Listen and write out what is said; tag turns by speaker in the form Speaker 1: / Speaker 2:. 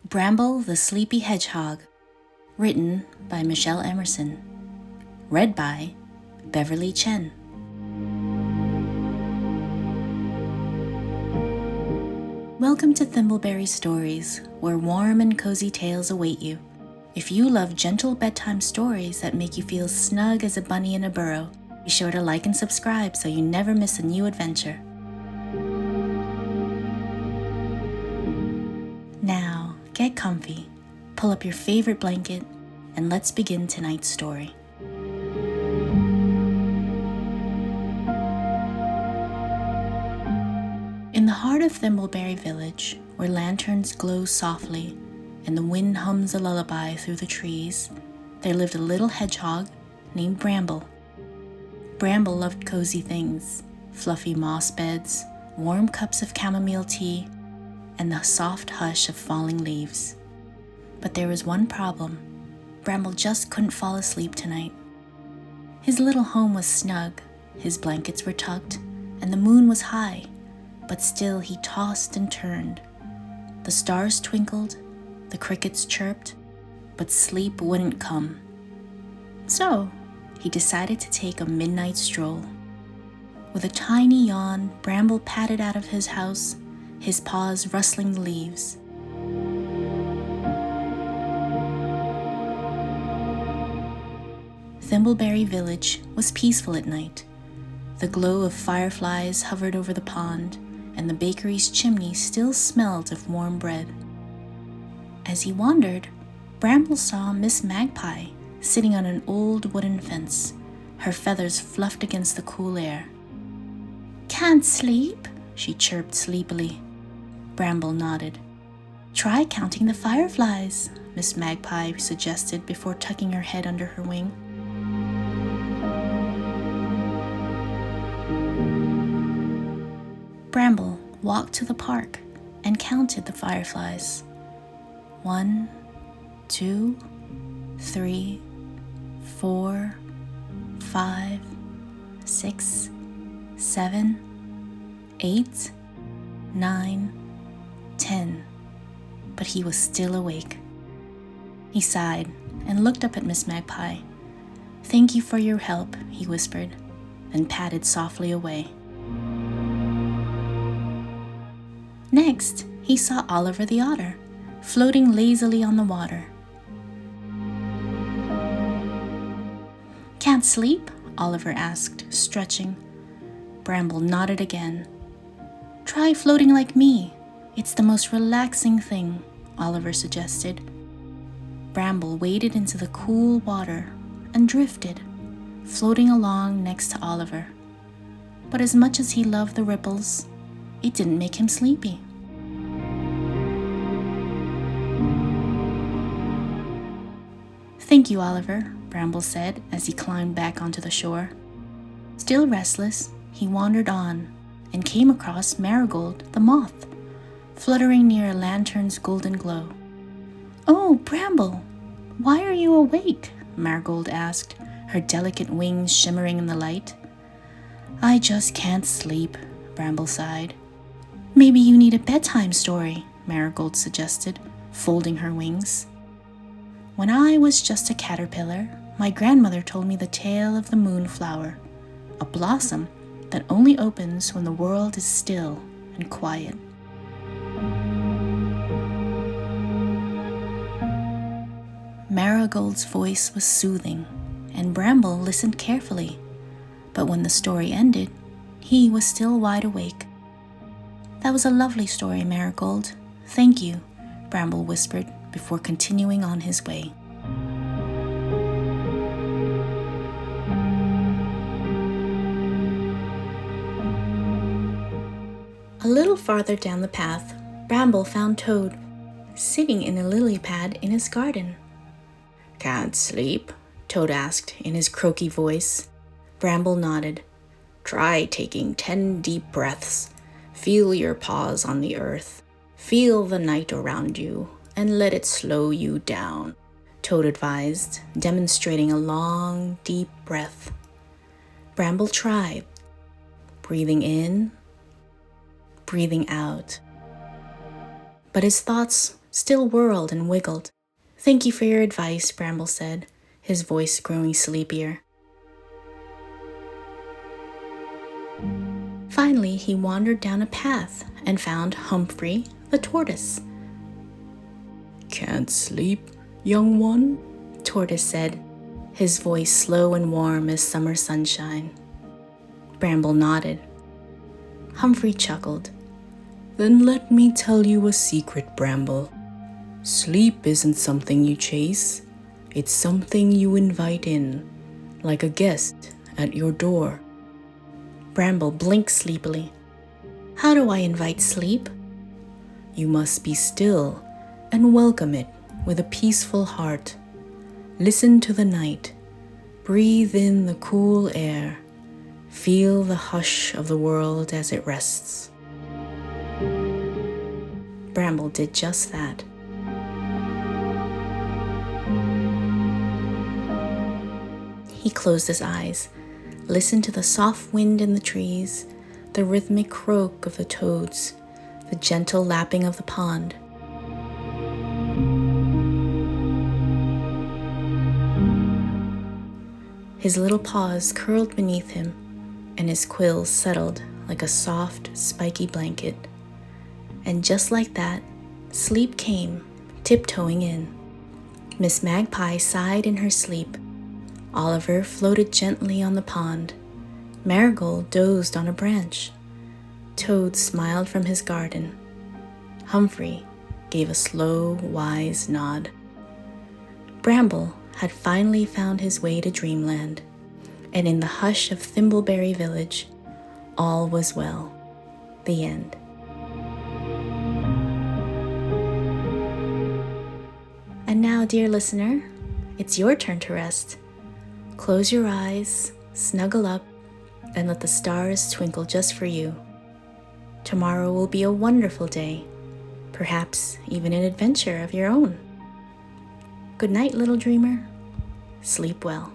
Speaker 1: Bramble the Sleepy Hedgehog, written by Michelle Emerson, read by Beverly Chen. Welcome to Thimbleberry Stories, where warm and cozy tales await you. If you love gentle bedtime stories that make you feel snug as a bunny in a burrow, be sure to like and subscribe so you never miss a new adventure. Now, get comfy, pull up your favorite blanket, and let's begin tonight's story. In the heart of Thimbleberry Village, where lanterns glow softly and the wind hums a lullaby through the trees, there lived a little hedgehog named Bramble. Bramble loved cozy things, fluffy moss beds, warm cups of chamomile tea, and the soft hush of falling leaves. But there was one problem. Bramble just couldn't fall asleep tonight. His little home was snug, his blankets were tucked, and the moon was high, but still he tossed and turned. The stars twinkled, the crickets chirped, but sleep wouldn't come. So, he decided to take a midnight stroll. With a tiny yawn, Bramble padded out of his house, his paws rustling the leaves. Thimbleberry Village was peaceful at night. The glow of fireflies hovered over the pond, and the bakery's chimney still smelled of warm bread. As he wandered, Bramble saw Miss Magpie sitting on an old wooden fence, her feathers fluffed against the cool air. "Can't sleep?" she chirped sleepily. Bramble nodded. "Try counting the fireflies," Miss Magpie suggested before tucking her head under her wing. Bramble walked to the park and counted the fireflies. 1, 2, 3, 4, 5, 6, 7, 8, 9, 10. But he was still awake. He sighed and looked up at Miss Magpie. "Thank you for your help," he whispered, then padded softly away. Next, he saw Oliver the Otter, floating lazily on the water. "Can't sleep?" Oliver asked, stretching. Bramble nodded again. "Try floating like me. It's the most relaxing thing," Oliver suggested. Bramble waded into the cool water and drifted, floating along next to Oliver. But as much as he loved the ripples, it didn't make him sleepy. "Thank you, Oliver," Bramble said as he climbed back onto the shore. Still restless, he wandered on and came across Marigold the moth, fluttering near a lantern's golden glow. "Oh, Bramble, why are you awake?" Marigold asked, her delicate wings shimmering in the light. "I just can't sleep," Bramble sighed. "Maybe you need a bedtime story," Marigold suggested, folding her wings. "When I was just a caterpillar, my grandmother told me the tale of the moonflower, a blossom that only opens when the world is still and quiet." Marigold's voice was soothing, and Bramble listened carefully. But when the story ended, he was still wide awake. "That was a lovely story, Marigold. Thank you," Bramble whispered before continuing on his way. A little farther down the path, Bramble found Toad, sitting in a lily pad in his garden. "Can't sleep?" Toad asked in his croaky voice. Bramble nodded. "Try taking 10 deep breaths. Feel your paws on the earth. Feel the night around you, and let it slow you down," Toad advised, demonstrating a long, deep breath. Bramble tried, breathing in, breathing out. But his thoughts still whirled and wiggled. "Thank you for your advice," Bramble said, his voice growing sleepier. Finally, he wandered down a path and found Humphrey the tortoise. "Can't sleep, young one?" Tortoise said, his voice slow and warm as summer sunshine. Bramble nodded. Humphrey chuckled. "Then let me tell you a secret, Bramble. Sleep isn't something you chase. It's something you invite in, like a guest at your door." Bramble blinked sleepily. "How do I invite sleep?" "You must be still and welcome it with a peaceful heart. Listen to the night. Breathe in the cool air. Feel the hush of the world as it rests." Bramble did just that. He closed his eyes, listened to the soft wind in the trees, the rhythmic croak of the toads, the gentle lapping of the pond. His little paws curled beneath him, and his quills settled like a soft, spiky blanket. And just like that, sleep came, tiptoeing in. Miss Magpie sighed in her sleep. Oliver floated gently on the pond. Marigold dozed on a branch. Toad smiled from his garden. Humphrey gave a slow, wise nod. Bramble had finally found his way to dreamland, and in the hush of Thimbleberry Village, all was well. The end. And now, dear listener, it's your turn to rest. Close your eyes, snuggle up, and let the stars twinkle just for you. Tomorrow will be a wonderful day, perhaps even an adventure of your own. Good night, little dreamer. Sleep well.